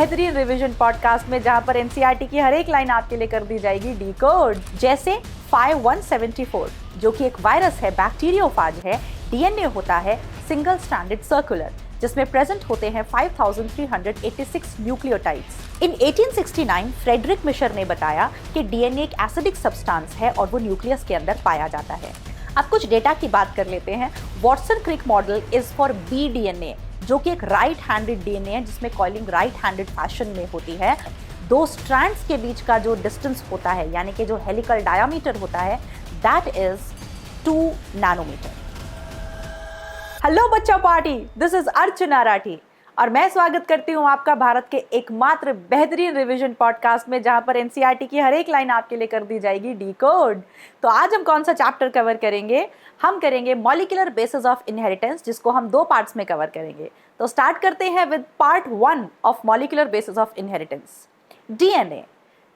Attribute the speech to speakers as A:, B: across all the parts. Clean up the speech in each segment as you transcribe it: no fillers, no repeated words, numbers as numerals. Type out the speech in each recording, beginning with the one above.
A: बेहतरीन revision podcast में, जहां पर एनसीईआरटी की हर एक लाइन आपके लिए कर दी जाएगी डिकोड। जैसे 5174 जो कि एक वायरस है, बैक्टीरियोफाज है। डीएनए होता है सिंगल स्ट्रैंडेड सर्कुलर, जिसमें प्रेजेंट होते हैं 5386 न्यूक्लियोटाइड्स। इन 1869 फ्रेडरिक मिशर ने बताया कि डीएनए एक एसिडिक सब्सटेंस है और वो न्यूक्लियस के अंदर पाया जाता है। अब कुछ डेटा की बात कर लेते हैं। Watson Crick model is for B DNA, जो कि एक राइट हैंडेड डीएनए है, जिसमें कॉइलिंग राइट हैंडेड फैशन में होती है। दो स्ट्रैंड्स के बीच का जो डिस्टेंस होता है, यानी कि जो हेलिकल डायामीटर होता है, दैट इज 2 नैनोमीटर। हेलो बच्चा पार्टी, दिस इज अर्चना राठी और मैं स्वागत करती हूँ आपका भारत के एकमात्र बेहतरीन रिवीजन पॉडकास्ट में, जहां पर एनसीईआरटी की हर एक लाइन आपके लिए कर दी जाएगी डिकोड। तो आज हम कौन सा चैप्टर कवर करेंगे? हम करेंगे मॉलिक्यूलर बेसिस ऑफ इनहेरिटेंस, जिसको हम 2 पार्ट्स में कवर करेंगे। तो स्टार्ट करते हैं with part 1 of molecular basis of inheritance. DNA,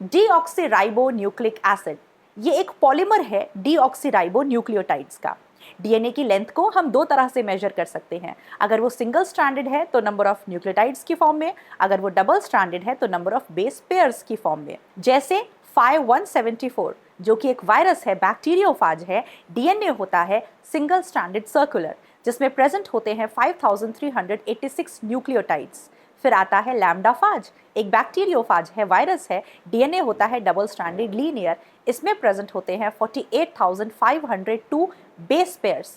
A: deoxyribo nucleic acid, ये एक पॉलीमर है डीऑक्सीराइबो न्यूक्लियोटाइड्स का। डीएनए की लेंथ को हम 2 तरह से मेजर कर सकते हैं। अगर वो सिंगल स्ट्रैंडेड है तो नंबर ऑफ न्यूक्लियोटाइड्स की फॉर्म में, अगर वो डबल स्ट्रैंडेड है तो नंबर ऑफ बेस पेयर्स की फॉर्म में। जैसे 5174 जो कि एक वायरस है, बैक्टीरियोफाज है। डीएनए होता है सिंगल स्ट्रैंडेड सर्कुलर, जिसमें प्रेजेंट होते हैं 5386 न्यूक्लियोटाइड्स। फिर आता है लैम्डाफाज, एक बैक्टीरियोफाज है, वायरस है। डीएनए होता है डबल स्ट्रैंडेड लीनियर, इसमें प्रेजेंट होते हैं 48,502 base pairs.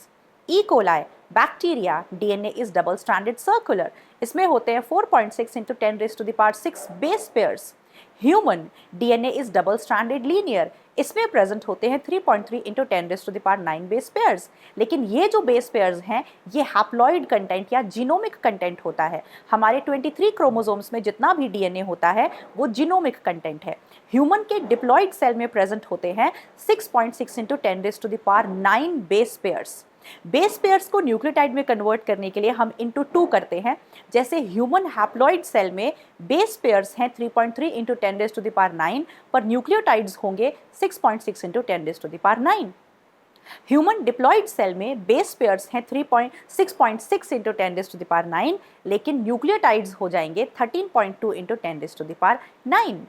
A: E coli, bacteria, DNA is double stranded circular, इसमें होते हैं 4.6 × 10⁶ base pairs. Human, DNA is double stranded linear, इसमें प्रेजेंट होते हैं 3.3 × 10⁹ बेस पेयर्स। लेकिन ये जो बेस पेयर्स हैं, ये हैप्लॉइड कंटेंट या जीनोमिक कंटेंट होता है। हमारे 23 क्रोमोसोम्स में जितना भी डीएनए होता है वो जीनोमिक कंटेंट है। ह्यूमन के डिप्लॉइड सेल में प्रेजेंट होते हैं 6.6 × 10⁹ बेस पेयर्स। बेस पेयर्स को न्यूक्लियोटाइड में कन्वर्ट करने के लिए हम इंटू 2 करते हैं। जैसे ह्यूमन हैप्लॉइड सेल में बेस पेयर्स हैं 3.3 × 10⁹, पर न्यूक्लियोटाइड्स होंगे 6.6 × 10⁹। ह्यूमन डिप्लॉइड सेल में बेस पेयर्स हैं 6.6 × 10⁹, लेकिन न्यूक्लियोटाइड्स हो जाएंगे 13.2 × 10⁹।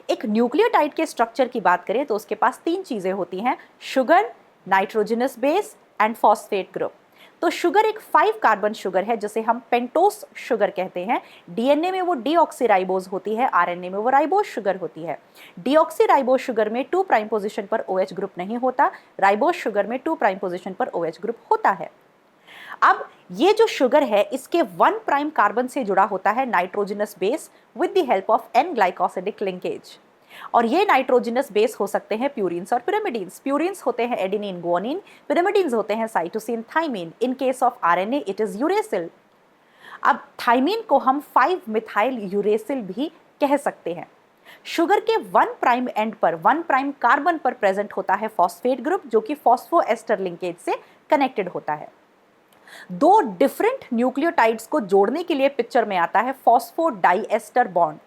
A: एक न्यूक्लियोटाइड के स्ट्रक्चर की बात करें तो उसके पास 3 चीजें होती हैं: sugar, nitrogenous base and phosphate group. तो शुगर एक 5 कार्बन शुगर है, जिसे हम पेंटोस शुगर कहते हैं। डीएनए में वो डीऑक्सीराइबोज होती है, आरएनए में वो राइबोज शुगर होती है। डीऑक्सीराइबोज शुगर में 2 प्राइम पोजीशन पर OH ग्रुप नहीं होता, राइबोज शुगर में 2 प्राइम पोजीशन पर OH ग्रुप होता है। अब ये जो शुगर है, इसके 1 प्राइम कार्बन से जुड़ा होता है nitrogenous base with the help of N glycosidic linkage, और ये नाइट्रोजनस बेस हो सकते हैं प्यूरिन्स और पिरिमिडीन्स। प्यूरिन्स होते हैं एडेनिन गुआनिन, पिरिमिडीन्स होते हैं cytosine thymine. In case of RNA it is uracil. अब थाइमिन को हम 5 मिथाइल यूरेसिल भी कह सकते हैं। शुगर के 1 प्राइम एंड पर, 1 प्राइम कार्बन पर प्रेजेंट होता है फॉस्फेट ग्रुप, जो कि फॉस्फोएस्टर लिंकेज से कनेक्टेड होता है। 2 डिफरेंट न्यूक्लियोटाइड्स को जोड़ने के लिए पिक्चर में आता है फॉस्फोडाइएस्टर बॉन्ड।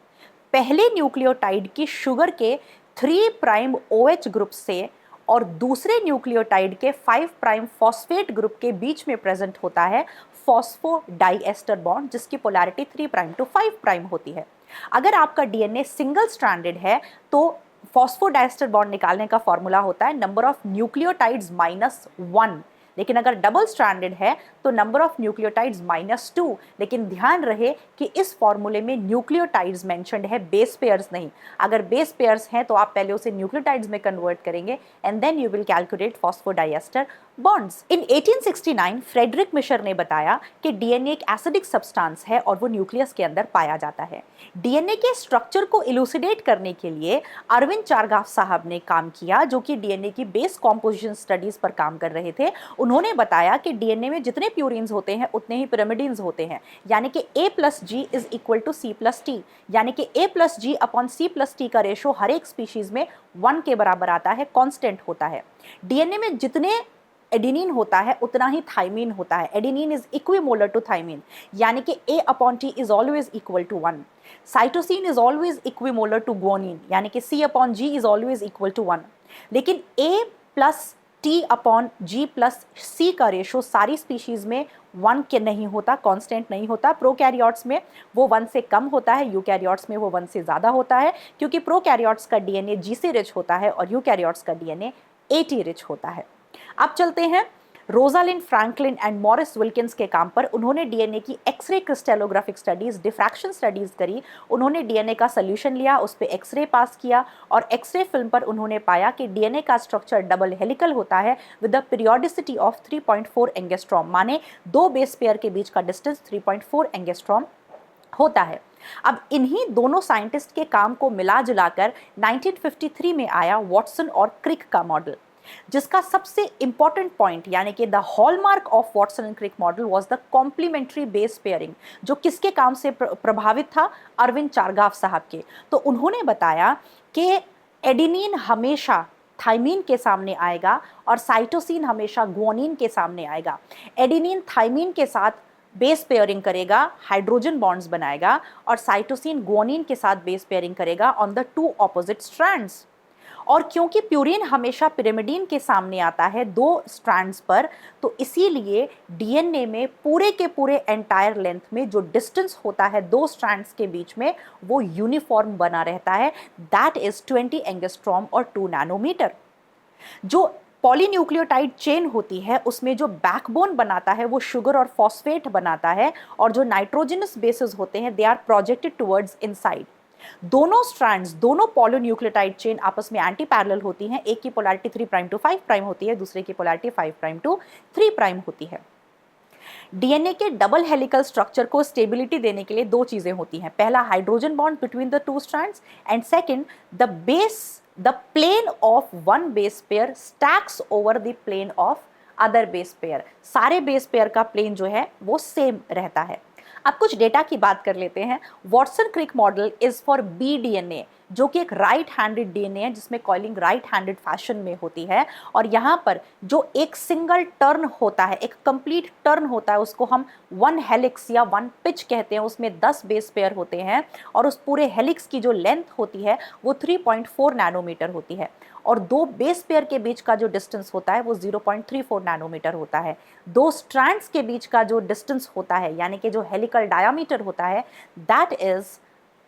A: पहले न्यूक्लियोटाइड की शुगर के 3 प्राइम OH ग्रुप से और दूसरे न्यूक्लियोटाइड के 5 प्राइम फॉस्फेट ग्रुप के बीच में प्रेजेंट होता है फॉस्फोडाइएस्टर बॉन्ड, जिसकी पोलैरिटी 3 प्राइम टू 5 प्राइम होती है। अगर आपका डीएनए सिंगल स्ट्रैंडेड है तो फॉस्फोडाइएस्टर बॉन्ड निकालने का फॉर्मूला होता है नंबर ऑफ न्यूक्लियोटाइड्स -1, लेकिन अगर डबल स्ट्रैंडेड है तो नंबर ऑफ न्यूक्लियोटाइड्स -2। लेकिन ध्यान रहे कि इस फॉर्मूले में न्यूक्लियोटाइड्स मेंशन्ड है, बेस पेयर्स नहीं। अगर बेस पेयर्स हैं तो आप पहले उसे न्यूक्लियोटाइड्स में कन्वर्ट करेंगे and then you will calculate phosphodiester bonds. In 1869 Friedrich Miescher ने बताया कि डीएनए एक एसिडिक सब्सटेंस है और वो न्यूक्लियस के अंदर पाया जाता है। डीएनए के स्ट्रक्चर को इलुसिडेट करने के लिए अरविंद चारगाफ साहब ने काम किया, जो कि डीएनए की बेस कॉम्पोजिशन स्टडीज पर काम कर रहे थे। उन्होंने बताया कि डीएनए में जितने प्यूरिन्स होते हैं उतने ही पिरिमिडीन्स होते हैं, यानी कि A+G = C+T, यानी कि A+G/C+T का रेशो हर एक स्पीशीज में 1 के बराबर आता है, कांस्टेंट होता है। डीएनए में जितने एडेनिन होता है उतना ही थाइमिन होता है। Adenine is equimolar to thymine, यानी कि A/T is always equal to 1। Cytosine is always equimolar to guanine, यानी कि C/G is always equal to 1। लेकिन A+ T/G+C का रेशो सारी स्पीशीज में 1 के नहीं होता, कांस्टेंट नहीं होता। प्रोकैरियोट्स में वो 1 से कम होता है, यूकैरियोट्स में वो 1 से ज़्यादा होता है, क्योंकि प्रोकैरियोट्स का डीएनए जीसी रिच होता है और यूकैरियोट्स का डीएनए एटी रिच होता है। अब चलते हैं Rosalind Franklin and Maurice Wilkins के काम पर। उन्होंने डीएनए की x-ray crystallographic studies, diffraction studies करी। उन्होंने डीएनए का सोल्यूशन लिया, उस पर एक्सरे पास किया और एक्सरे फिल्म पर उन्होंने पाया कि डीएनए का स्ट्रक्चर डबल हेलिकल होता है with the periodicity of 3.4 angstrom, माने दो बेस पेयर के बीच का डिस्टेंस 3.4 एंगस्ट्रॉम होता है। अब इन्हीं दोनों साइंटिस्ट के काम को मिला जुलाकर 1953 में आया वॉटसन और क्रिक का मॉडल, जिसका सबसे इंपॉर्टेंट पॉइंट यानी कि the hallmark of Watson and Crick model was the complementary base pairing, जो किसके काम से प्रभावित था? अरविंद चारगाफ साहब के। तो उन्होंने बताया कि एडेनिन हमेशा थाइमीन के सामने आएगा और साइटोसिन हमेशा गुआनिन के सामने आएगा। एडेनिन थाइमीन के साथ बेस पेयरिंग करेगा, हाइड्रोजन बॉन्ड्स बनाएगा, और साइटोसिन गुआनिन के साथ बेस पेयरिंग करेगा on the two opposite strands. और क्योंकि प्यूरिन हमेशा पिरिमिडीन के सामने आता है दो स्ट्रैंड्स पर, तो इसीलिए डीएनए में पूरे के पूरे एंटायर लेंथ में जो डिस्टेंस होता है दो स्ट्रैंड्स के बीच में, वो यूनिफॉर्म बना रहता है। दैट इज 20 एंगस्ट्रॉम और 2 नैनोमीटर। जो पॉलीन्यूक्लियोटाइड चेन होती है उसमें जो बैकबोन बनाता है वो शुगर और फॉस्फेट बनाता है, और जो नाइट्रोजनस बेसेस होते हैं they are projected towards inside. दोनों स्ट्रैंड्स, दोनों पॉलीन्यूक्लियोटाइड चेन आपस में एंटी पैरेलल होती हैं। एक की पोलैरिटी 3 प्राइम टू 5 प्राइम होती है, दूसरे की पोलैरिटी 5 प्राइम टू 3 प्राइम होती है। डीएनए के डबल हेलिकल स्ट्रक्चर को स्टेबिलिटी देने के लिए दो चीजें होती हैं। पहला, hydrogen bond between the two strands, and second, the plane of one base pair stacks over the plane of other base pair. सारे बेस पेयर का प्लेन जो है वो सेम रहता है। अब कुछ डेटा की बात कर लेते हैं। Watson Crick model is for B DNA, जो कि एक राइट हैंडेड डीएनए है जिसमें कॉइलिंग राइट हैंडेड फैशन में होती है, और यहाँ पर जो एक सिंगल टर्न होता है, एक कंप्लीट टर्न होता है, उसको हम वन हेलिक्स या वन पिच कहते हैं। उसमें 10 बेस पेयर होते हैं और उस पूरे हेलिक्स की जो लेंथ होती है वो 3.4 नैनोमीटर होती है, और दो बेस पेयर के बीच का जो डिस्टेंस होता है वो 0.34 नैनोमीटर होता है। दो स्ट्रैंड्स के बीच का जो डिस्टेंस होता है यानी कि जो हेलिकल डायामीटर होता है दैट इज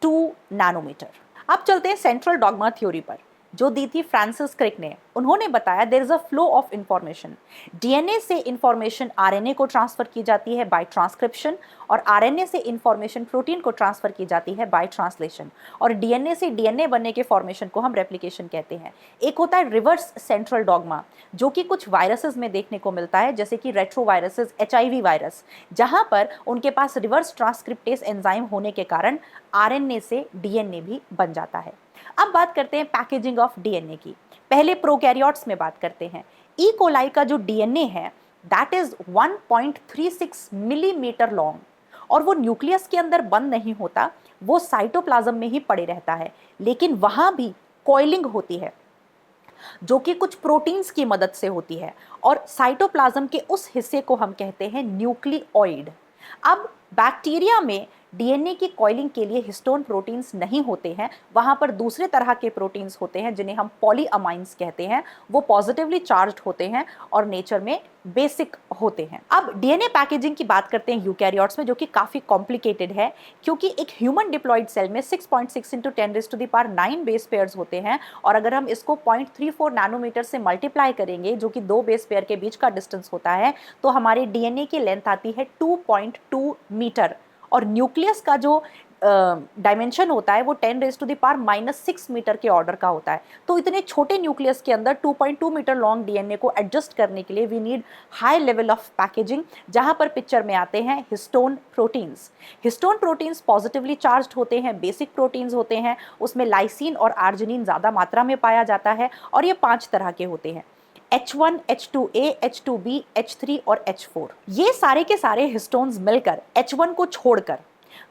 A: 2 नैनोमीटर। अब चलते हैं सेंट्रल डॉगमा थ्योरी पर, जो दी थी फ्रांसिस क्रिक ने। उन्होंने बताया there is a flow of information. DNA से इंफॉर्मेशन आरएनए को ट्रांसफर की जाती है बाय ट्रांसक्रिप्शन, और आरएनए से इंफॉर्मेशन प्रोटीन को ट्रांसफर की जाती है बाय ट्रांसलेशन, और डीएनए से डीएनए बनने के फॉर्मेशन को हम रेप्लिकेशन कहते हैं। एक होता है रिवर्स सेंट्रल डॉगमा, जो कि कुछ वायरसेस में देखने को मिलता है, जैसे कि रेट्रोवायरसेस, एचआईवी वायरस, जहां पर उनके पास रिवर्स ट्रांसक्रिप्टेस एंजाइम होने के कारण आरएनए से डीएनए भी बन जाता है। अब बात करते हैं पैकेजिंग ऑफ डीएनए की। पहले प्रोकैरियोट्स में बात करते हैं। ई कोलाई का जो डीएनए है दैट इज 1.36 मिलीमीटर लॉन्ग, और वो न्यूक्लियस के अंदर बंद नहीं होता, वो साइटोप्लाज्म में ही पड़े रहता है, लेकिन वहां भी कॉइलिंग होती है जो कि कुछ प्रोटीन्स की मदद से होती है, और साइटोप्लाज्म के उस हिस्से को हम कहते हैं न्यूक्लियोइड। अब बैक्टीरिया में डीएनए की कॉइलिंग के लिए हिस्टोन प्रोटीन्स नहीं होते हैं, वहां पर दूसरे तरह के प्रोटीन्स होते हैं जिन्हें हम पॉलीअमाइंस कहते हैं। वो पॉजिटिवली चार्ज्ड होते हैं और नेचर में बेसिक होते हैं। अब डीएनए पैकेजिंग की बात करते हैं यूकैरियोट्स में, जो कि काफी कॉम्प्लिकेटेड है, क्योंकि एक ह्यूमन डिप्लॉयड सेल में 6.6 × 10⁻⁹ बेस पेयर्स होते हैं, और अगर हम इसको 0.34 नैनोमीटर से मल्टीप्लाई करेंगे, जो कि दो बेस पेयर के बीच का डिस्टेंस होता है, तो हमारे डीएनए की लेंथ आती है 2.2 मीटर, और न्यूक्लियस का जो डायमेंशन होता है वो 10⁻⁻⁻6 मीटर के ऑर्डर का होता है। तो इतने छोटे न्यूक्लियस के अंदर 2.2 मीटर लॉन्ग डीएनए को एडजस्ट करने के लिए we need high level of packaging, जहां पर पिक्चर में आते हैं histone proteins. Histone proteins positively charged होते हैं, बेसिक प्रोटीन्स होते हैं, उसमें लाइसिन और आर्जिनिन ज़्यादा मात्रा में पाया जाता है, और ये 5 तरह के होते हैं: H1, H2A, H2B, H3 और H4। ये सारे के सारे हिस्टोन्स मिलकर H1 को छोड़कर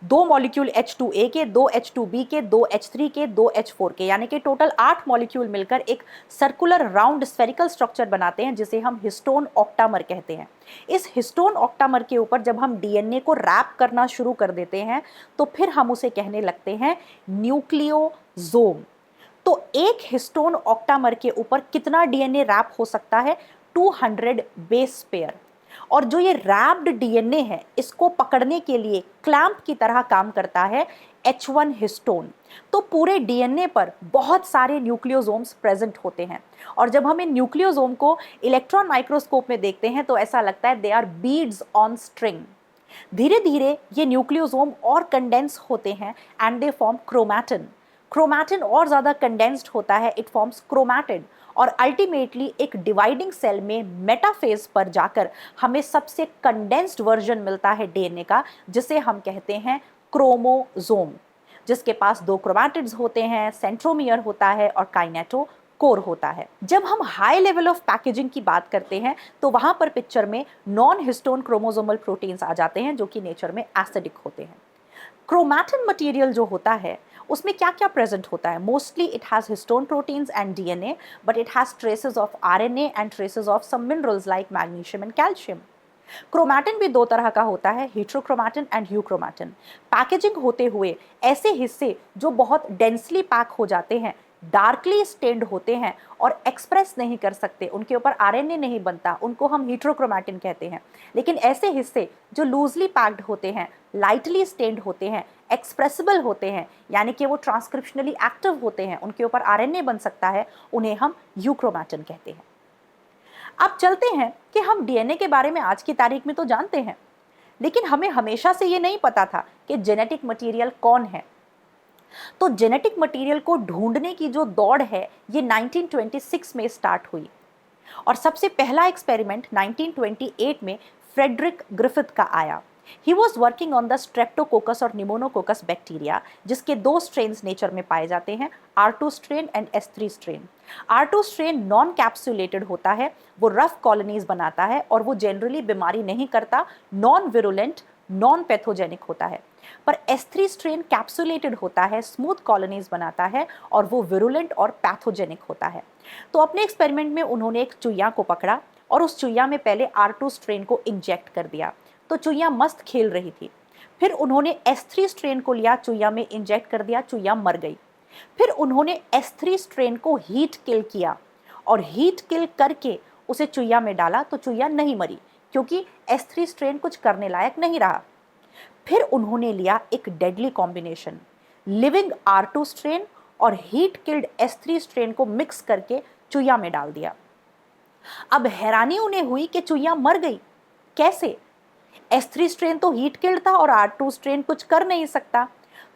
A: दो मॉलिक्यूल H2A के, दो H2B के, दो H3 के, दो H4 के, यानी कि टोटल 8 मॉलिक्यूल मिलकर एक सर्कुलर राउंड स्फेरिकल स्ट्रक्चर बनाते हैं, जिसे हम हिस्टोन ऑक्टामर कहते हैं। इस हिस्टोन ऑक्टामर के ऊपर जब हम डीएनए को रैप करना शुरू कर देते हैं तो फिर हम उसे कहने लगते हैं न्यूक्लियोसोम। तो एक हिस्टोन ऑक्टामर के ऊपर कितना डीएनए रैप हो सकता है? 200 बेस पेयर। और जो ये रैप्ड डीएनए है, इसको पकड़ने के लिए क्लैंप की तरह काम करता है H1 हिस्टोन। तो पूरे डीएनए पर बहुत सारे न्यूक्लियोसोम्स प्रेजेंट होते हैं, और जब हम इन न्यूक्लियोसोम को इलेक्ट्रॉन माइक्रोस्कोप में देखते हैं तो ऐसा लगता है they are beads on string. धीरे धीरे ये न्यूक्लियोसोम और कंडेंस होते हैं and they form chromatin. Chromatin और ज़्यादा कंडेंस्ड होता है, इट फॉर्म्स क्रोमैटिड, और अल्टीमेटली एक डिवाइडिंग सेल में मेटाफेज पर जाकर हमें सबसे कंडेंस्ड वर्जन मिलता है डीएनए का, जिसे हम कहते हैं क्रोमोसोम, जिसके पास 2 क्रोमैटिड्स होते हैं, सेंट्रोमियर होता है और काइनेटो कोर होता है। जब हम हाई लेवल ऑफ पैकेजिंग की बात करते हैं तो वहां पर पिक्चर में नॉन हिस्टोन क्रोमोसोमल प्रोटीन्स आ जाते हैं, जो कि नेचर में एसिडिक होते हैं। क्रोमैटिन मटेरियल जो होता है उसमें क्या क्या प्रेजेंट होता है? Mostly it has histone proteins and DNA, but it has traces of RNA and traces of some minerals like magnesium and calcium. Chromatin भी 2 तरह का होता है, हेटेरोक्रोमैटिन एंड यूक्रोमैटिन। पैकेजिंग होते हुए ऐसे हिस्से जो बहुत डेंसली पैक हो जाते हैं, डार्कली स्टेन्ड होते हैं और एक्सप्रेस नहीं कर सकते, उनके ऊपर आरएनए नहीं बनता, उनको हम हेटेरोक्रोमैटिन कहते हैं। लेकिन ऐसे हिस्से जो लूजली पैक्ड होते हैं, लाइटली स्टेन्ड होते हैं, एक्सप्रेसिबल होते हैं, यानी कि वो ट्रांसक्रिप्शनली एक्टिव होते हैं, उनके ऊपर आरएनए बन सकता है, उन्हें हम यूक्रोमैटिन कहते हैं। अब चलते हैं कि हम डीएनए के बारे में आज की तारीख में तो जानते हैं, लेकिन हमें हमेशा से ये नहीं पता था कि जेनेटिक मटेरियल कौन है। तो जेनेटिक मटेरियल को ढूंढने की जो दौड़ है ये 1926 में स्टार्ट हुई, और सबसे पहला एक्सपेरिमेंट 1928 में फ्रेडरिक ग्रिफिथ का आया। He was working on the Streptococcus और निमोनोकोकस बैक्टीरिया, जिसके 2 स्ट्रेन्स नेचर में पाए जाते हैं, R2 strain and S3 strain. R2 strain non capsulated होता है, वो रफ कॉलोनीज बनाता है और वो जनरली बीमारी नहीं करता, नॉन विरुलेंट, नॉन पैथोजेनिक होता है। पर S3 स्ट्रेन कैप्सुलेटेड होता है, स्मूथ कॉलोनीज बनाता है और वो विरुलेंट और पैथोजेनिक होता है। तो अपने एक्सपेरिमेंट में उन्होंने एक चुईया को पकड़ा और उस चुईया में पहले R2 स्ट्रेन को इंजेक्ट कर दिया, तो चुईया मस्त खेल रही थी। फिर उन्होंने S3 स्ट्रेन को लिया, चुईया में इंजेक्ट कर दिया, चुईया मर गई। फिर उन्होंने S3 स्ट्रेन को हीट किल किया और हीट किल करके उसे चुईया में डाला, तो चुईया नहीं मरी क्योंकि S3 स्ट्रेन कुछ करने लायक नहीं रहा। फिर उन्होंने लिया एक deadly combination, living R2 strain और हीट किल्ड S3 स्ट्रेन को मिक्स करके चुईया में डाल दिया। अब हैरानी उन्हें हुई कि चुईया मर गई कैसे? S3 स्ट्रेन तो हीट किल्ड था और R2 स्ट्रेन कुछ कर नहीं सकता।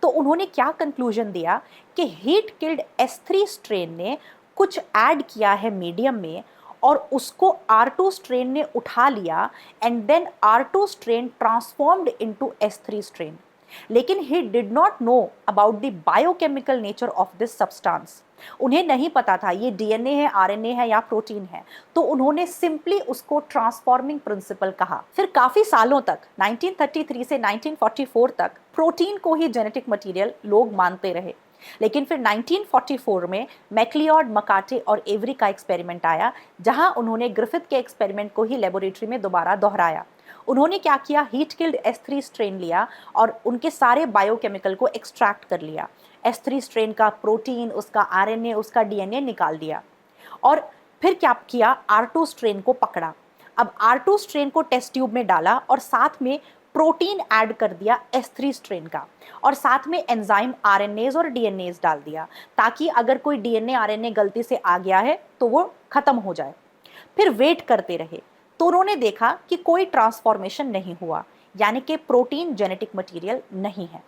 A: तो उन्होंने क्या कंक्लूजन दिया कि हीट किल्ड S3 स्ट्रेन ने कुछ ऐड किया है मीडियम में और उसको R2 स्ट्रेन ने उठा लिया, and then R2 strain transformed into S3 strain. लेकिन he did not know about the biochemical nature of this substance. उन्हें नहीं पता था ये डीएनए है, आरएनए है या प्रोटीन है, तो उन्होंने सिंपली उसको ट्रांसफॉर्मिंग प्रिंसिपल कहा। फिर काफी सालों तक 1933 से 1944 तक प्रोटीन को ही जेनेटिक मटेरियल लोग मानते रहे। लेकिन फिर 1944 में मैक्लियोड, मकाटे और एवरी का एक्सपेरिमेंट आया, जहां उन्होंने ग्रिफिथ के एक्सपेरिमेंट को ही लेबोरेटरी में दोबारा दोहराया। उन्होंने क्या किया, हीट किल्ड S3 स्ट्रेन लिया और उनके सारे बायोकेमिकल को एक्सट्रैक्ट कर लिया। S3 स्ट्रेन का प्रोटीन, उसका आरएनए, उसका डीएनए निकाल दिया और फिर क्या किया, R2 स्ट्रेन को पकड़ा। अब R2 स्ट्रेन को टेस्ट ट्यूब में डाला और साथ में प्रोटीन ऐड कर दिया S3 स्ट्रेन का, और साथ में एंजाइम आरएनएज और डीएनएज डाल दिया, ताकि अगर कोई डीएनए आरएनए गलती से आ गया है तो वो खत्म हो जाए। फिर वेट करते रहे, तो उन्होंने देखा कि कोई ट्रांसफॉर्मेशन नहीं हुआ, यानी कि प्रोटीन जेनेटिक मटेरियल नहीं है।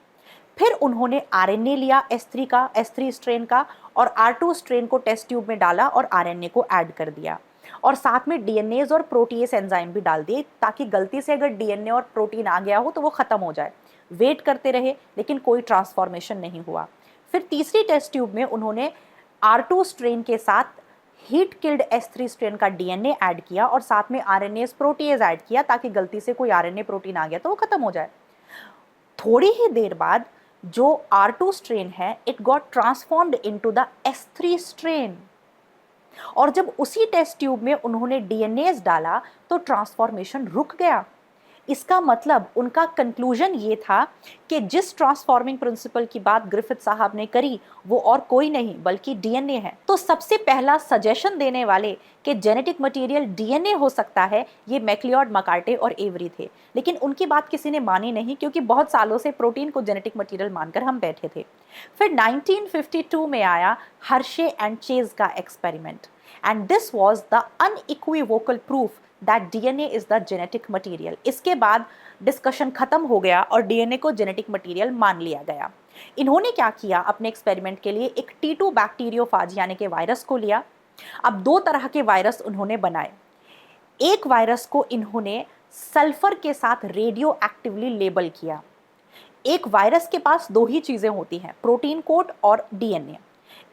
A: फिर उन्होंने आरएनए लिया S3 स्ट्रेन का, और R2 स्ट्रेन को टेस्ट ट्यूब में डाला और आरएनए को ऐड कर दिया, और साथ में डीएनएज और प्रोटीएस एंजाइम भी डाल दिए, ताकि गलती से अगर डीएनए और प्रोटीन आ गया हो तो वो खत्म हो जाए। वेट करते रहे लेकिन कोई ट्रांसफॉर्मेशन नहीं हुआ। फिर तीसरी टेस्ट ट्यूब में उन्होंने R2 स्ट्रेन के साथ हीट किल्ड S3 स्ट्रेन का डीएनए ऐड किया और साथ में आरएनएस, प्रोटीएज ऐड किया, ताकि गलती से कोई आरएनए प्रोटीन आ गया तो वो खत्म हो जाए। थोड़ी ही देर बाद जो R2 स्ट्रेन है, it got transformed into the S3 strain, और जब उसी टेस्ट ट्यूब में उन्होंने डीएनएस डाला तो ट्रांसफॉर्मेशन रुक गया। इसका मतलब उनका कंक्लूजन ये था कि जिस ट्रांसफॉर्मिंग प्रिंसिपल की बात ग्रिफिथ साहब ने करी वो और कोई नहीं बल्कि डीएनए है। तो सबसे पहला सजेशन देने वाले कि जेनेटिक मटेरियल डीएनए हो सकता है ये मैक्लियोड, मकार्टे और एवरी थे, लेकिन उनकी बात किसी ने मानी नहीं क्योंकि बहुत सालों से प्रोटीन को जेनेटिक मटेरियल मानकर हम बैठे थे। फिर 1952 में आया हर्शे एंड चेज का experiment, and this was the unequivocal proof that DNA is the genetic material. इसके बाद डिस्कशन खत्म हो गया और डीएनए को जेनेटिक मटेरियल मान लिया गया। इन्होंने क्या किया, अपने एक्सपेरिमेंट के लिए एक T2 बैक्टीरियोफाज यानी कि वायरस को लिया। अब दो तरह के वायरस उन्होंने बनाए। एक वायरस को इन्होंने सल्फर के साथ रेडियो एक्टिवली लेबल किया। एक वायरस के पास दो ही चीजें होती हैं, प्रोटीन कोड और डीएनए।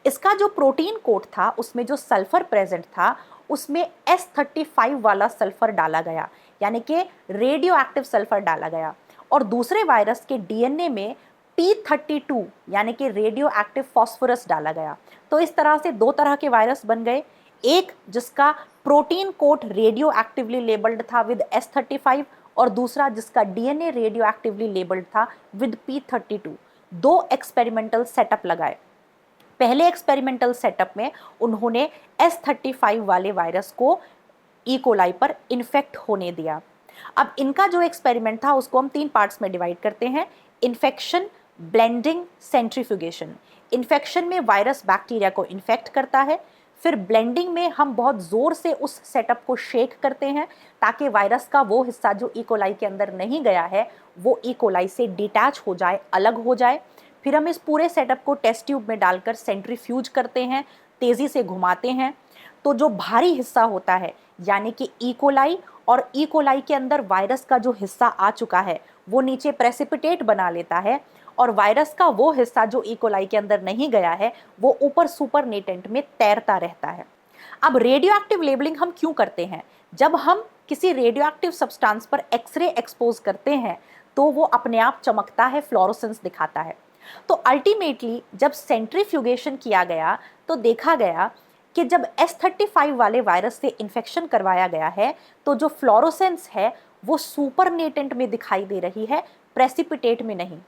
A: इसका जो प्रोटीन कोड था उसमें जो सल्फर प्रेजेंट था उसमें S35 वाला सल्फर डाला गया, यानी कि रेडियो एक्टिव सल्फर डाला गया, और दूसरे वायरस के डीएनए में P32 यानी कि रेडियो एक्टिव फॉस्फोरस डाला गया। तो इस तरह से दो तरह के वायरस बन गए, एक जिसका protein code radio actively labelled था विद S35 और दूसरा जिसका डीएनए रेडियो एक्टिवली लेबल्ड था विद P32। दो एक्सपेरिमेंटल सेटअप लगाए। पहले एक्सपेरिमेंटल सेटअप में उन्होंने S35 वाले वायरस को ई कोलाई पर इन्फेक्ट होने दिया। अब इनका जो एक्सपेरिमेंट था उसको हम 3 पार्ट्स में डिवाइड करते हैं, इन्फेक्शन, ब्लेंडिंग, सेंट्रीफ्यूगेशन। इन्फेक्शन में वायरस बैक्टीरिया को इन्फेक्ट करता है, फिर ब्लेंडिंग में हम बहुत ज़ोर से उस सेटअप को शेक करते हैं ताकि वायरस का वो हिस्सा जो ई कोलाई के अंदर नहीं गया है वो ई कोलाई से डिटैच हो जाए, अलग हो जाए। फिर हम इस पूरे सेटअप को टेस्ट ट्यूब में डालकर सेंट्रीफ्यूज करते हैं, तेज़ी से घुमाते हैं। तो जो भारी हिस्सा होता है यानी कि ई कोलाई, और ई कोलाई के अंदर वायरस का जो हिस्सा आ चुका है वो नीचे प्रेसिपिटेट बना लेता है, और वायरस का वो हिस्सा जो ई कोलाई के अंदर नहीं गया है वो ऊपर सुपरनेटेंट में तैरता रहता है। अब रेडियो एक्टिव लेबलिंग हम क्यों करते हैं? जब हम किसी रेडियो एक्टिव सब्सटेंस पर एक्सरे एक्सपोज करते हैं तो वो अपने आप चमकता है, फ्लोरोसेंस दिखाता है। तो अल्टीमेटली जब सेंट्रीफ्यूगेशन किया गया तो देखा गया कि जब S35 वाले वायरस से इन्फेक्शन करवाया गया है तो जो फ्लोरोसेंस है वो सुपरनेटेंट में दिखाई दे रही है, प्रेसिपिटेट में नहीं।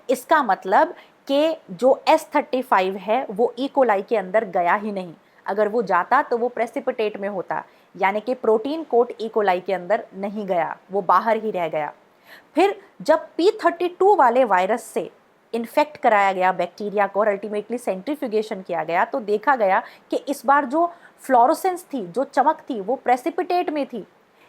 A: इसका मतलब कि जो S35 है वो ई कोलाई के अंदर गया ही नहीं, अगर वो जाता तो वो प्रेसिपिटेट में होता, यानी कि प्रोटीन कोड ई कोलाई के अंदर नहीं गया, वो बाहर ही रह गया। फिर जब P32 वाले वायरस से इन्फेक्ट कराया गया बैक्टीरिया को और अल्टीमेटली सेंट्रीफ्यूगेशन किया गया तो देखा गया कि इस बार जो फ्लोरोसेंस थी, जो चमक थी, वो प्रेसिपिटेट में थी,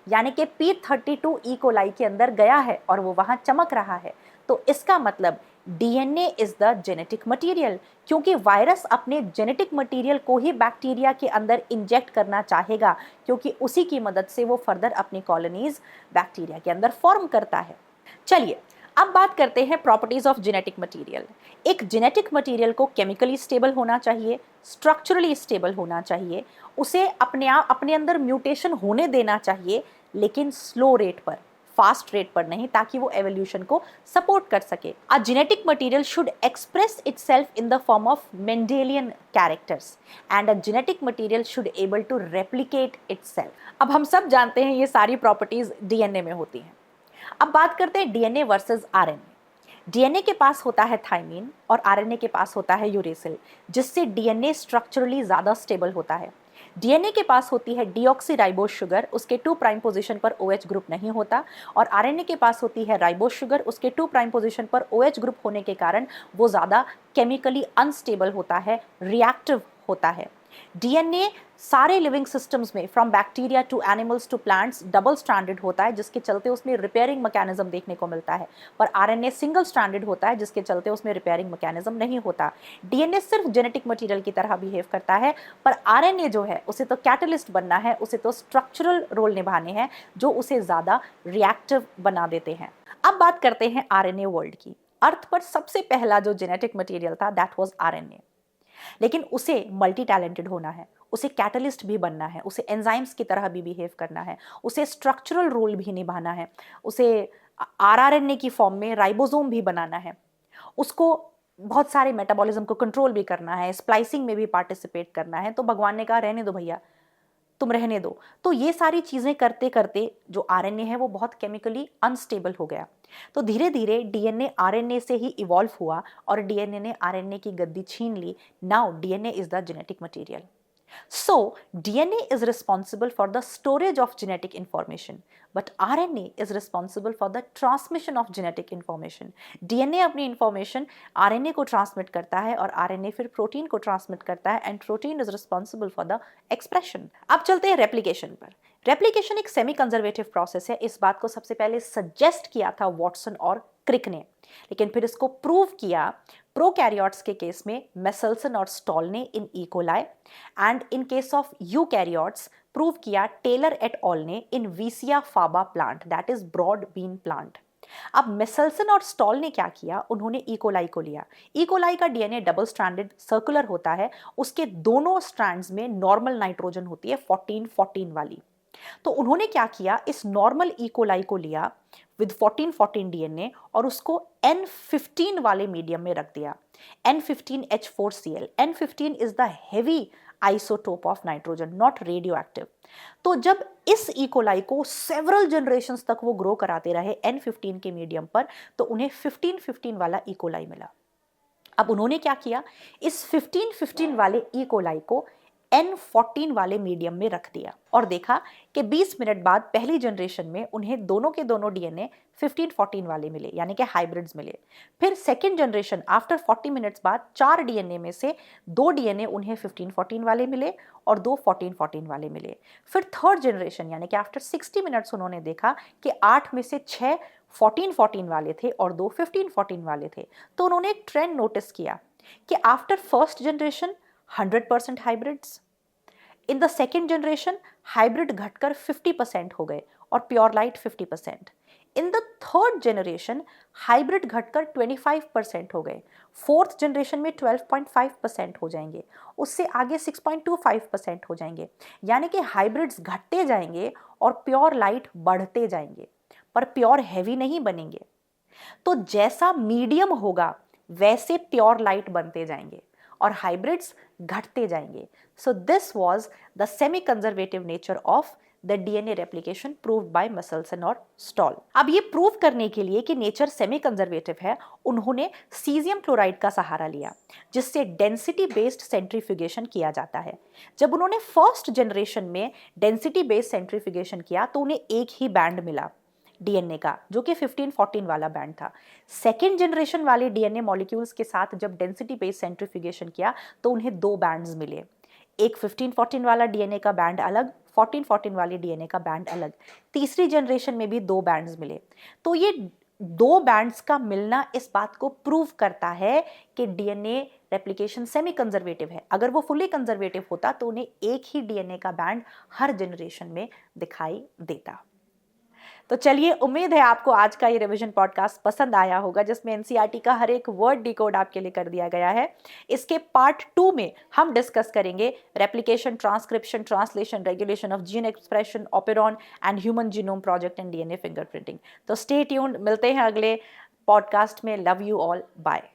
A: यानी कि P32 ई कोलाई के अंदर गया है और वो वहाँ चमक रहा है। तो इसका मतलब DNA is the genetic material, क्योंकि वायरस अपने जेनेटिक मटेरियल को ही बैक्टीरिया के अंदर इंजेक्ट करना चाहेगा, क्योंकि उसी की मदद से वो फर्दर अपनी कॉलोनीज बैक्टीरिया के अंदर फॉर्म करता है। चलिए अब बात करते हैं प्रॉपर्टीज ऑफ जेनेटिक मटेरियल। एक जेनेटिक मटेरियल को केमिकली स्टेबल होना चाहिए, स्ट्रक्चरली स्टेबल होना चाहिए, उसे अपने अंदर म्यूटेशन होने देना चाहिए, लेकिन स्लो रेट पर, फास्ट रेट पर नहीं, ताकि वो एवोल्यूशन को सपोर्ट कर सके। A genetic material should express itself in the form of Mendelian characters and a genetic material should able to replicate itself. अब हम सब जानते हैं ये सारी प्रॉपर्टीज डीएनए में होती हैं। अब बात करते हैं डीएनए वर्सेस आरएनए। डीएनए के पास होता है थाइमीन और आरएनए के पास होता है यूरेसिल, जिससे डीएनए स्ट्रक्चरली ज़्यादा स्टेबल होता है। डीएनए के पास होती है डीऑक्सीराइबोज शुगर, उसके 2 प्राइम पोजीशन पर OH ग्रुप नहीं होता, और आरएनए के पास होती है राइबोज शुगर, उसके 2 प्राइम पोजीशन पर OH ग्रुप होने के कारण वो ज़्यादा केमिकली अनस्टेबल होता है, रिएक्टिव होता है। डीएनए सारे लिविंग सिस्टम्स में from bacteria to animals to plants double stranded होता है, जिसके चलते उसमें रिपेयरिंग मैकेनिज्म देखने को मिलता है, पर आरएनए सिंगल स्ट्रैंडेड होता है, जिसके चलते उसमें रिपेयरिंग मैकेनिज्म नहीं होता। डीएनए सिर्फ जेनेटिक मटेरियल की तरह बिहेव करता है, पर आरएनए जो है उसे तो कैटलिस्ट बनना है, उसे तो स्ट्रक्चरल रोल निभाने हैं जो उसे ज़्यादा रिएक्टिव बना देते हैं। अब बात करते हैं आरएनए वर्ल्ड की। अर्थ पर सबसे पहला जो जेनेटिक मटेरियल था दैट वाज आरएनए, लेकिन उसे मल्टी टैलेंटेड होना है, उसे कैटलिस्ट भी बनना है, उसे एंजाइम्स की तरह भी बिहेव करना है, उसे स्ट्रक्चरल रोल भी निभाना है, उसे आरआरएनए की फॉर्म में राइबोसोम भी बनाना है, उसको बहुत सारे मेटाबॉलिज्म को कंट्रोल भी करना है, स्प्लाइसिंग में भी पार्टिसिपेट करना है। तो भगवान ने कहा रहने दो भैया, तुम रहने दो। तो ये सारी चीजें करते करते जो आरएनए है वो बहुत केमिकली अनस्टेबल हो गया। तो धीरे धीरे डीएनए आरएनए से ही इवॉल्व हुआ और डीएनए ने आरएनए की गद्दी छीन ली। Now DNA is the genetic material. So, DNA is responsible for the storage of genetic information, but RNA is responsible for the transmission of genetic information. DNA अपनी information RNA को transmit करता है और RNA फिर protein को transmit करता है and protein is responsible for the expression. अब चलते हैं replication पर. Replication एक semi conservative process है. इस बात को सबसे पहले suggest किया था वॉटसन और क्रिक ने, लेकिन फिर इसको प्रूव किया प्रोकैरियोट्स के केस में मेसेल्सन और स्टॉल ने in E coli, and in case of eukaryotes prove किया टेलर एट ऑल ने in Vicia faba plant, that is broad bean plant. अब मेसेल्सन और स्टॉल ने क्या किया, उन्होंने इकोलाई को लिया. इकोलाई का डीएनए डबल स्ट्रैंडेड सर्कुलर होता है, उसके दोनों स्ट्रैंड्स में नॉर्मल नाइट्रोजन होती है 14-14 वाली. तो उन्होंने क्या किया, इस नॉर्मल इकोलाई को लिया विद 14-14 डीएनए और उसको N15 वाले मीडियम में रख दिया. N15H4Cl. N15 is the heavy isotope of nitrogen, not radio active. तो जब इस इकोलाई को सेवरल जनरेशंस तक वो ग्रो कराते रहे N15 के मीडियम पर, तो उन्हें 15-15 वाला इकोलाई मिला. अब उन्होंने क्या किया, इस 15-15 वाले इकोलाई को N14 वाले मीडियम में रख दिया और देखा कि 20 मिनट बाद पहली जनरेशन में उन्हें दोनों के दोनों डीएनए 15-14 वाले मिले, यानी कि हाइब्रिड्स मिले. फिर सेकेंड जनरेशन आफ्टर 40 मिनट्स बाद 4 डीएनए में से 2 डीएनए उन्हें 15-14 वाले मिले और 2 14-14 वाले मिले. फिर थर्ड जनरेशन यानी कि आफ्टर 60 मिनट्स उन्होंने देखा कि 8 में से 6 14-14 वाले थे और 2 15-14 वाले थे. तो उन्होंने एक ट्रेंड नोटिस किया कि after first generation 100% hybrids, in the second generation hybrid घटकर 50% हो गए और pure light 50%. In the third generation hybrid घटकर 25% हो गए. फोर्थ जनरेशन में 12.5% हो जाएंगे, उससे आगे 6.25% हो जाएंगे. यानी कि हाइब्रिड्स घटते जाएंगे और प्योर लाइट बढ़ते जाएंगे, पर प्योर हैवी नहीं बनेंगे. तो जैसा मीडियम होगा वैसे प्योर लाइट बनते जाएंगे और हाइब्रिड्स घटते जाएंगे. So this was the semi conservative nature of the DNA replication proved bye Meselson और स्टॉल. अब ये प्रूव करने के लिए कि नेचर सेमी कंजर्वेटिव है, उन्होंने सीजियम क्लोराइड का सहारा लिया, जिससे डेंसिटी बेस्ड सेंट्रीफ्यूगेशन किया जाता है. जब उन्होंने फर्स्ट जनरेशन में डेंसिटी बेस्ड सेंट्रीफ्यूगेशन किया तो उन्हें एक ही बैंड मिला डीएनए का, जो कि 15-14 वाला बैंड था. सेकेंड जनरेशन वाले डीएनए मॉलिक्यूल्स के साथ जब डेंसिटी बेस्ड सेंट्रीफ्यूगेशन किया तो उन्हें 2 बैंड्स मिले. एक 15-14 वाला डीएनए का बैंड अलग, 14-14 वाले डीएनए का बैंड अलग. तीसरी जनरेशन में भी 2 बैंड्स मिले. तो ये 2 बैंड्स का मिलना इस बात को प्रूव करता है कि डीएनए रेप्लिकेशन सेमी कंजर्वेटिव है. अगर वो फुली कंजर्वेटिव होता तो उन्हें एक ही डीएनए का बैंड हर जनरेशन में दिखाई देता. तो चलिए, उम्मीद है आपको आज का ये रिवीजन पॉडकास्ट पसंद आया होगा, जिसमें एनसीईआरटी का हर एक वर्ड डिकोड आपके लिए कर दिया गया है. इसके पार्ट 2 में हम डिस्कस करेंगे replication, transcription, translation, regulation of gene expression, operon and human genome project and DNA fingerprinting. तो स्टे ट्यून्ड, मिलते हैं अगले पॉडकास्ट में. Love you all, bye.